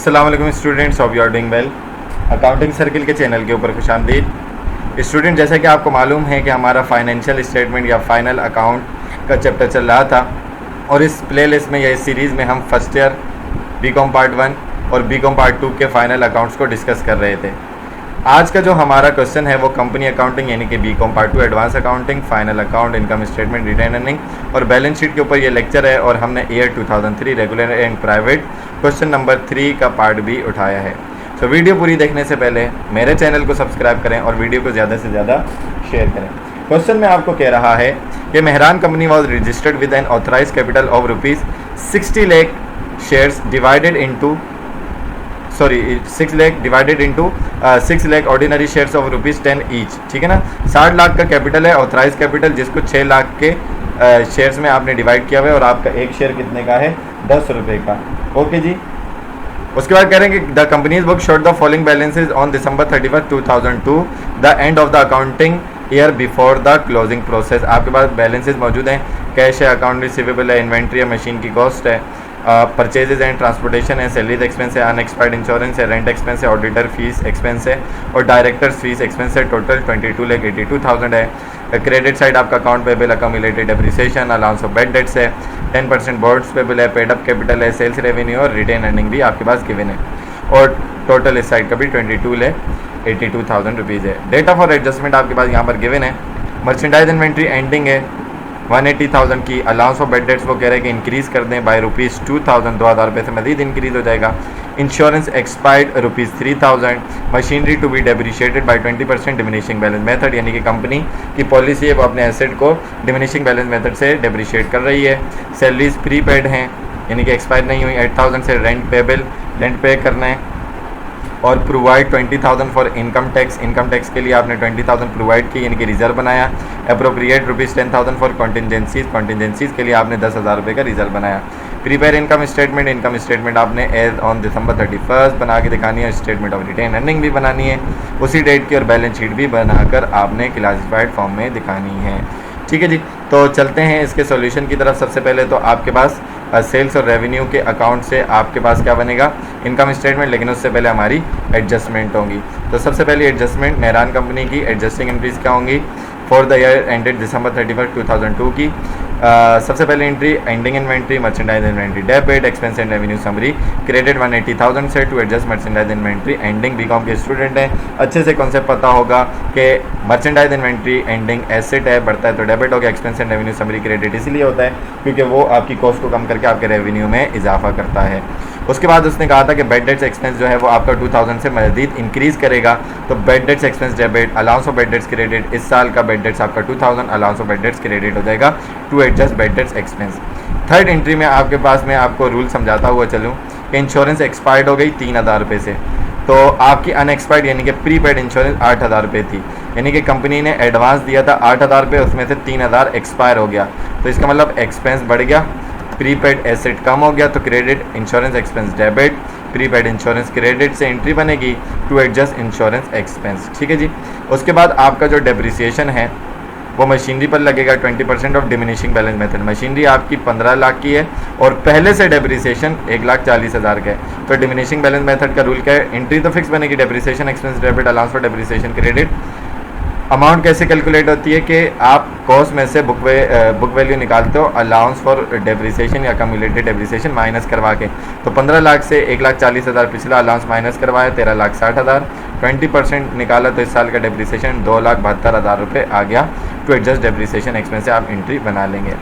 अस्सलाम वालेकुम students, hope you are doing well. Accounting circle के चैनल के ऊपर खुशामदीद। स्टूडेंट, जैसा कि आपको मालूम है कि हमारा फाइनेंशियल स्टेटमेंट या फाइनल अकाउंट का चैप्टर चल रहा था और इस प्लेलिस्ट में या इस सीरीज़ में हम फर्स्ट ईयर बीकॉम पार्ट 1 और बीकॉम पार्ट 2 के फाइनल अकाउंट्स को डिस्कस कर रहे थे। आज का जो हमारा क्वेश्चन है वो कंपनी अकाउंटिंग यानी कि BCom part 2 advance accounting, final account, income statement, retain earning और बैलेंस शीट के ऊपर ये लेक्चर है और हमने year 2003 regular and private question number 3 का पार्ट भी उठाया है। तो वीडियो पूरी देखने से पहले मेरे चैनल को सब्सक्राइब करें और वीडियो को ज़्यादा से ज़्यादा शेयर करें। क्वेश्चन में आपको कह रहा है कि Mehran company was registered with an authorize capital of ₹60 lakh shares divided into 6 lakh divided into 6 lakh ordinary shares of ₹10 each. ठीक है ना, 60 लाख का कैपिटल है, ऑथराइज कैपिटल, जिसको 6 लाख के शेयर्स में आपने डिवाइड किया हुआ है और आपका एक शेयर कितने का है, 10 रुपये का। ओके जी। उसके बाद कह रहे हैं कि the companies book showed the following balances on December 31, 2002 the end of the accounting year before the closing process. आपके पास बैलेंसेज मौजूद हैं, कैश है, अकाउंट रिसीवेबल है, इन्वेंट्री है, मशीन की कॉस्ट है, परचेजेज एंड ट्रांसपोर्टेशन है, सैलरीज एक्सपेंस है, अनएक्सपायर्ड इंश्योरेंस है, रेंट एक्सपेंस है, ऑडिटर फीस एक्सपेंस है और डायरेक्टर्स फीस एक्सपेंस है। टोटल 22,82,000 है। क्रेडिट साइड आपका account payable, accumulated depreciation, allowance of bad debts है, 10% बोर्ड्स पेबल है, पेड अप कैपिटल है, सेल्स रेवेन्यू और रिटेन अर्निंग भी आपके पास गिवन है और टोटल इस साइड का भी 22,82,000 रुपीज़ है। डेटा फॉर एडजस्टमेंट आपके पास यहाँ पर गिवन है। मर्चेंडाइज इन्वेंट्री एंडिंग है 180,000 की। अलाउंस ऑफ बैड डेट्स वो कह रहे हैं कि इंक्रीज़ कर दें बाय ₹2,000, 2,000 रुपये से मजीद इंक्रीज़ हो जाएगा। Insurance expired ₹3,000। Machinery to be depreciated by 20% diminishing balance method, यानी कि कंपनी की पॉलिसी है वो अपने एसेट को डिमिनिशिंग बैलेंस मेथड से डेप्रिशिएट कर रही है। सैलरीज प्री पेड हैं यानी कि एक्सपायर नहीं हुई। 8,000 से रेंट पेबल, रेंट पे करना है और provide 20,000 for income tax. Income tax के लिए आपने 20,000 प्रोवाइड की यानी कि रिजर्व बनाया। अप्रोप्रिएट ₹10,000 फॉर कॉन्टिजेंसीज, कॉन्टिजेंसीज के लिए आपने 10,000 रुपये का रिजर्व बनाया। Prepare income statement, income statement आपने एज ऑन December 31 बना के दिखानी है। स्टेटमेंट ऑफ रिटेन अर्निंग भी बनानी है उसी डेट की और बैलेंस शीट भी बनाकर आपने क्लासिफाइड फॉर्म में दिखानी है। ठीक है जी, तो चलते हैं इसके सॉल्यूशन की तरफ। सबसे पहले तो आपके पास सेल्स और रेवेन्यू के अकाउंट से आपके पास क्या बनेगा, इनकम स्टेटमेंट, लेकिन उससे पहले हमारी एडजस्टमेंट होंगी। तो सबसे पहले एडजस्टमेंट मेहरान कंपनी की एडजस्टिंग एंट्रीज क्या होंगी for the year ended December 31, 2002 की। सबसे पहले entry ending inventory, merchandise inventory debit, expense and revenue summary, credit 180,000 से to adjust merchandise inventory ending. BCom के स्टूडेंट हैं, अच्छे से कॉन्सेप्ट पता होगा कि मर्चेंडाइज इन्वेंट्री एंडिंग एसेट है, बढ़ता है तो डेबिट हो गया। Expense and revenue summary credit इसलिए होता है क्योंकि वो आपकी कॉस्ट को कम करके आपके रेवेन्यू में इजाफा करता है। उसके बाद उसने कहा था कि बैड डेट्स एक्सपेंस जो है वो आपका 2,000 से मज़ीद इंक्रीज़ करेगा, तो bad debts expense debit, allowance of bad debts credit. इस साल का बैड डेट्स आपका 2,000, allowance of bad debts credit हो जाएगा to adjust bad debts expense. Third entry में आपके पास मैं आपको रूल समझाता हुआ चलूँ कि इंश्योरेंस एक्सपायर्ड हो गई 3,000 रुपये से, तो आपकी अनएक्सपायर्ड यानी कि प्री पेड इंश्योरेंस 8,000 रुपये थी, यानी कि कंपनी ने एडवांस दिया था 8,000 रुपये, उसमें से 3,000 एक्सपायर हो गया, तो इसका मतलब एक्सपेंस बढ़ गया, प्रीपेड एसेट कम हो गया, तो credit insurance expense debit, prepaid insurance credit से एंट्री बनेगी टू एडजस्ट इंश्योरेंस एक्सपेंस। ठीक है जी। उसके बाद आपका जो डेप्रिसिएशन है वो मशीनरी पर लगेगा 20% of diminishing balance method. Machinery आपकी 15 लाख की है और पहले से डेप्रिसिएशन 1,40,000 का है, तो डिमिनिशिंग बैलेंस मेथड का रूल क्या है, एंट्री तो फिक्स बनेगी, depreciation expense debit, allowance for depreciation credit. Amount कैसे कैलकुलेट होती है कि आप कॉस्ट में से बुक वैल्यू निकालते हो, अलाउंस फॉर डेप्रिसिएशन या कम्युलेटेड डेप्रिसिएशन माइनस करवा के। तो 15 लाख से 1,40,000 पिछला अलाउंस माइनस करवाया, 13,60,000, 20% निकाला तो इस साल का डेप्रिसिएशन 2,72,000 रुपये आ गया। टू एडजस्ट डेप्रिसिएशन एक्सपेंस से आप एंट्री बना लेंगे।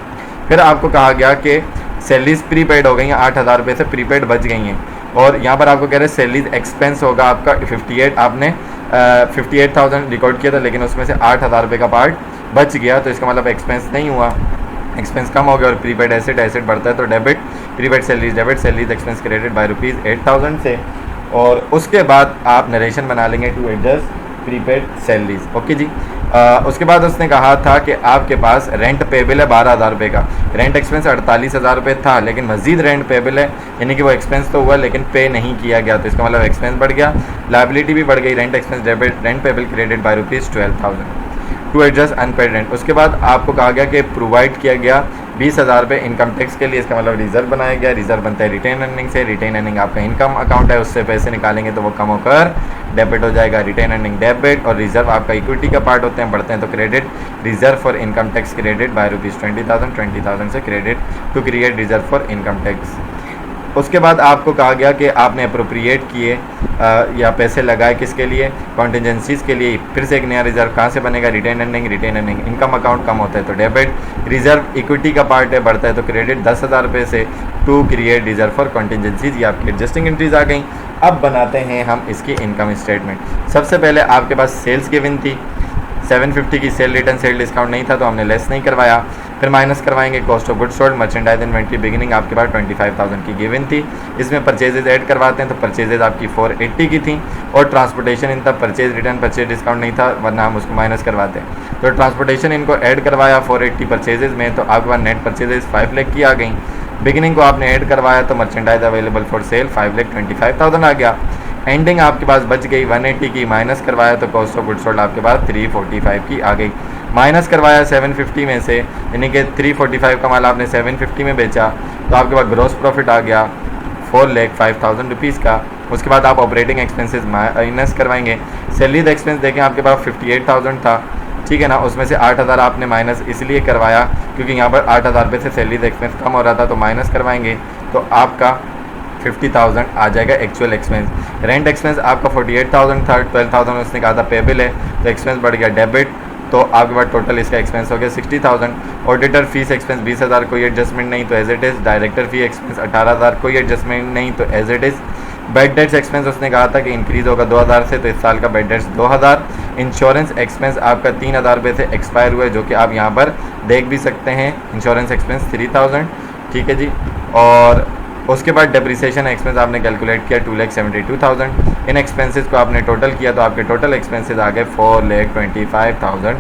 फिर आपको कहा गया कि सैलरीज प्रीपेड हो गई हैं, 8,000 रुपये से प्रीपेड बच गई हैं और यहाँ पर आपको कह रहे हैं सैलरीज एक्सपेंस होगा आपका 58, आपने 58,000 रिकॉर्ड किया था लेकिन उसमें से 8,000 रुपये का पार्ट बच गया, तो इसका मतलब एक्सपेंस नहीं हुआ, एक्सपेंस कम हो गया। और प्रीपेड एसेट बढ़ता है तो debit, prepaid salaries debit, salaries expense credit by ₹8,000 से। और उसके बाद आप नरेशन बना लेंगे to adjust prepaid salaries. Okay जी। उसके बाद उसने कहा था कि आपके पास रेंट पेबल है 12,000 रुपये का, रेंट एक्सपेंस 48,000 रुपये था लेकिन मजीद रेंट पेबल है, यानी कि वो एक्सपेंस तो हुआ लेकिन पे नहीं किया गया, तो इसका मतलब एक्सपेंस बढ़ गया, लायबिलिटी भी बढ़ गई, rent expense debit, rent payable credit by ₹12,000 to adjust unpaid rent. उसके बाद आपको कहा गया कि प्रोवाइड किया गया 20,000 रुपये इनकम टैक्स के लिए, इसका मतलब रिजर्व बनाया गया। रिजर्व बनता है रिटेन अर्निंग से, रिटेन अर्निंग आपका इनकम अकाउंट है, उससे पैसे निकालेंगे तो वो कम होकर डेबिट हो जाएगा, रिटेन अर्निंग डेबिट। और रिजर्व आपका इक्विटी का पार्ट होते हैं, बढ़ते हैं तो credit. Reserve for income tax credit by ₹20,000, 20,000 से credit to create reserve for income tax. उसके बाद आपको कहा गया कि आपने अप्रोप्रिएट किए या पैसे लगाए किसके लिए, कॉन्टिजेंसीज के लिए। फिर से एक नया रिजर्व कहाँ से बनेगा, रिटेन अर्निंग इनकम अकाउंट, कम होता है तो डेबिट। रिजर्व इक्विटी का पार्ट है, बढ़ता है तो क्रेडिट 10,000 रुपये से to create reserve for contingencies. ये आपकी एडजस्टिंग एंट्रीज आ गई। अब बनाते हैं हम इसकी इनकम स्टेटमेंट। सबसे पहले आपके पास सेल्स गिवन थी, 750 की सेल रिटर्न, सेल डिस्काउंट नहीं था तो हमने लेस नहीं करवाया। फिर माइनस करवाएंगे cost of good sold, merchandise inventory beginning आपके पास 25,000 की गिवन थी। इसमें परचेजेज ऐड करवाते हैं तो परचेजेज आपकी 480 की थी, और ट्रांसपोर्टेशन इन तब परचेज रिटर्न परचेज डिस्काउंट नहीं था वरना हम उसको माइनस करवाते हैं। तो ट्रांसपोर्टेशन इनको ऐड करवाया 480 परचेजेज में, तो आपके पास नेट परचेजेज 5 लाख की आ गई। बिगिनिंग को आपने ऐड करवाया तो मर्चेंडाइज अवेलेबल फॉर सेल 5,25,000 आ गया। एंडिंग आपके पास बच गई 180 की, माइनस करवाया तो कॉस्ट ऑफ गुड सोल्ड आपके पास 345 की आ गई। माइनस करवाया 750 में से, यानी कि 345 का माल आपने 750 में बेचा तो आपके पास ग्रॉस प्रॉफिट आ गया 4,05,000 रुपीज़ का। उसके बाद आप ऑपरेटिंग एक्सपेंसेस माइनस करवाएंगे। सैलरीज एक्सपेंस देखें आपके पास 58,000 था, ठीक है ना, उसमें से 8,000 आपने माइनस इसलिए करवाया क्योंकि यहाँ पर 8,000 रुपये से सैलरीज एक्सपेंस कम हो रहा था, तो माइनस करवाएंगे तो आपका 50,000 आ जाएगा एक्चुअल एक्सपेंस। रेंट एक्सपेंस आपका 48,000 था, 12,000 उसने कहा था पेबल है तो एक्सपेंस बढ़ गया डेबिट, तो आपके पास टोटल इसका एक्सपेंस हो गया 60,000। ऑडिटर फीस एक्सपेंस 20,000, कोई एडजस्टमेंट नहीं तो as it is. Director fee expense 18,000, कोई एडजस्टमेंट नहीं तो as it is. Bad debts expense उसने कहा था कि इंक्रीज़ होगा 2,000 से, तो इस साल का बेड डेट्स 2,000। इंश्योरेंस एक्सपेंस आपका 3,000 रुपये से एक्सपायर हुआ है, जो कि आप यहाँ पर देख भी सकते हैं। इंश्योरेंस एक्सपेंस 3,000, ठीक है जी। और उसके बाद डेप्रिसिएशन एक्सपेंस आपने कैलकुलेट किया 2,72,000। इन एक्सपेंसेस को आपने टोटल किया तो आपके टोटल एक्सपेंसेस आ गए 4,25,000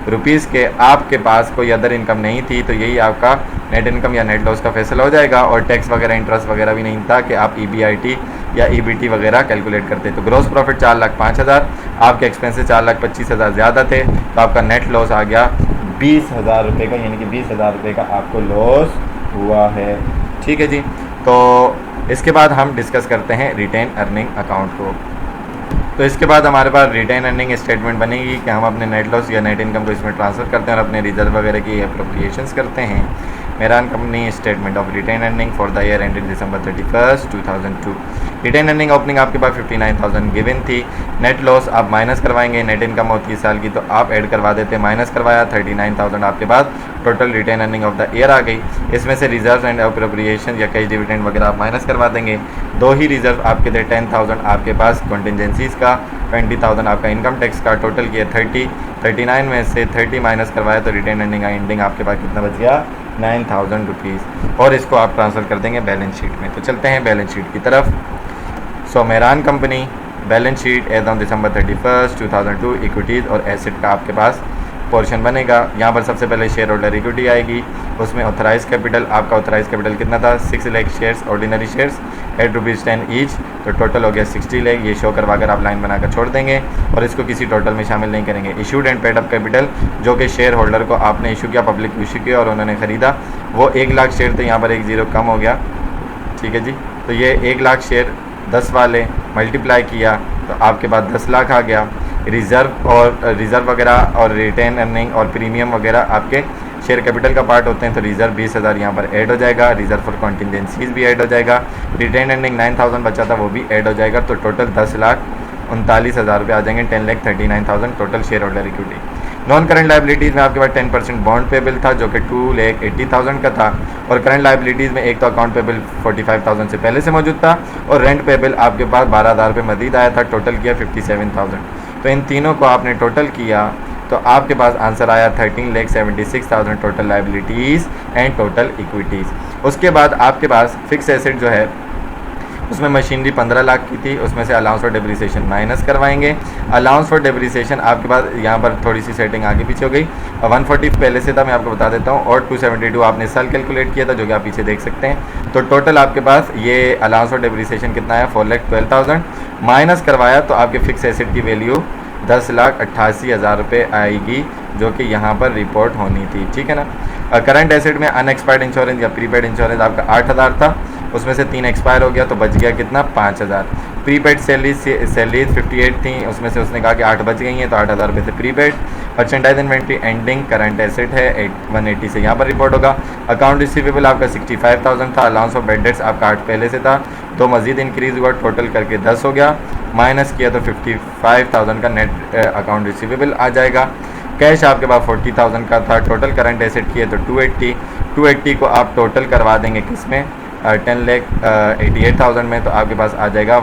रुपीज़ के। आपके पास कोई अदर इनकम नहीं थी तो यही आपका नेट इनकम या नेट लॉस का फैसला हो जाएगा, और टैक्स वगैरह इंटरेस्ट वगैरह भी नहीं था कि आप EBIT या EBT वगैरह कैलकुलेट करते। तो ग्रॉस प्रॉफिट 4,05,000, आपके एक्सपेंसेस 4,25,000 ज़्यादा थे तो आपका नेट लॉस आ गया 20,000 रुपये का, यानी कि 20,000 रुपये का आपको लॉस हुआ है, ठीक है जी। तो इसके बाद हम डिस्कस करते हैं रिटेन अर्निंग अकाउंट को। तो इसके बाद हमारे पास रिटेन अर्निंग स्टेटमेंट बनेगी कि हम अपने नेट लॉस या नेट इनकम को इसमें ट्रांसफ़र करते हैं और अपने रिजर्व वगैरह की अप्रोप्रिएशंस करते हैं। मेरान company statement of retained earning for the year ended December 31, 2002। Retained earning opening आपके पास 59,000 गिवन थी। नेट लॉस आप माइनस करवाएंगे, नेट इनकम होती है साल की तो आप ऐड करवा देते, माइनस करवाया 39,000 आपके पास total retain earning of the year आ गई। इसमें से रिजर्व एंड अप्रोप्रिएशन या कैश डिविडेंड वगैरह आप माइनस करवा देंगे। दो ही रिजर्व आपके थे, 10,000 आपके पास कॉन्टिजेंसीज का, 20,000 आपका इनकम टैक्स का, टोटल किया 30। 39 में से 30 माइनस करवाया तो रिटेन अर्निंग एंडिंग आपके पास कितना बच गया, 9,000 रुपीज़, और इसको आप ट्रांसफ़र कर देंगे बैलेंस शीट में। तो चलते हैं बैलेंस शीट की तरफ। So Meran company balance sheet as on December 31, 2002, equities और एसेट का आपके पास पोर्शन बनेगा। यहाँ पर सबसे पहले शेयर होल्डर इक्विटी आएगी, उसमें ऑथराइज कैपिटल, आपका ऑथराइज कैपिटल कितना था, 6 lakh shares, ordinary shares ₹8.10 each, तो टोटल हो गया 60 लाख। ये शो करवा कर आप लाइन बनाकर छोड़ देंगे और इसको किसी टोटल में शामिल नहीं करेंगे। Issued and paid up capital, जो कि शेयर होल्डर को आपने इशू किया, पब्लिक इशू किया और उन्होंने ख़रीदा, वो 1 लाख शेयर, तो यहाँ पर 1 0 कम हो गया, ठीक है जी। तो ये 1 लाख शेयर 10 वाले मल्टीप्लाई किया तो आपके पास 10 लाख आ गया। रिज़र्व वगैरह और रिटेन अर्निंग और प्रीमियम वगैरह आपके शेयर कैपिटल का पार्ट होते हैं, तो रिज़र्व 20,000 यहाँ पर ऐड हो जाएगा, रिज़र्व फॉर कॉन्टिजेंसीज भी ऐड हो जाएगा, रिटेन अर्निंग 9,000 बचा था वो भी ऐड हो जाएगा, तो टोटल 10,39,000 रुपये आ जाएंगे, 10,39,000 total share holder equity. Non current liabilities में आपके पास 10% बॉन्ड पेबल था जो कि 2,80,000 का था, और करंट लाइबिलिटीज़ में एक तो अकाउंट पेबल 45,000 से पहले से मौजूद था और रेंट पेबल आपके पास 12,000 रुपये मज़ीद आया था, टोटल किया 57,000। तो इन तीनों को आपने टोटल किया तो आपके पास आंसर आया 13,76,000 total liabilities and total equities. उसके बाद आपके पास फिक्स एसेट जो है उसमें मशीनरी 15 लाख की थी, उसमें से अलाउंस फॉर डेप्रिसिएशन माइनस करवाएंगे। अलाउंस फॉर डेप्रिसिएशन आपके पास यहाँ पर थोड़ी सी सेटिंग आगे पीछे हो गई, 140 पहले से था, मैं आपको बता देता हूँ, और 272 आपने इस साल कैलकुलेट किया था जो कि आप पीछे देख सकते हैं। तो टोटल आपके पास ये अलाउंस फॉर डेप्रिसिएशन कितना है, 4,12,000 माइनस करवाया तो आपके फिक्स एसेट की वैल्यू 10,88,000 रुपये आएगी, जो कि यहाँ पर रिपोर्ट होनी थी। ठीक है ना। करंट एसेट में अनएक्सपायर्ड इंश्योरेंस या प्रीपेड इंश्योरेंस आपका 8,000 था, उसमें से 3 एक्सपायर हो गया तो बच गया कितना, 5,000। प्रीपेड सैलरीज 58 थी, उसमें से उसने कहा कि 8 बच गई हैं तो 8,000 रुपये से prepaid. Merchandise inventory ending current asset है 180 से यहाँ पर रिपोर्ट होगा। अकाउंट रिसीवेबल आपका 65,000 था, अलाउंस ऑफ बेड डेट्स आपका 8 पहले से था, तो मजीद इंक्रीज हुआ, टोटल करके 10 हो गया, माइनस किया तो 55,000 का नेट अकाउंट रिसीवेबल आ जाएगा। कैश आपके पास 40,000 का था, टोटल करंट एसेट किए तो 280 को आप टोटल करवा देंगे किस में, 10,88,000 में, तो आपके पास आ जाएगा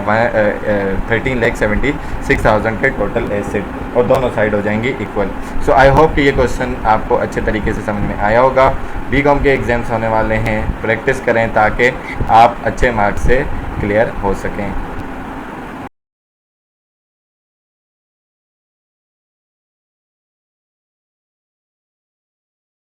13,76,000 के टोटल एसेट, और दोनों साइड हो जाएंगी इक्वल। सो आई होप कि ये क्वेश्चन आपको अच्छे तरीके से समझ में आया होगा। बीकॉम के एग्जाम्स होने वाले हैं, प्रैक्टिस करें ताकि आप अच्छे मार्क्स से क्लियर हो सकें।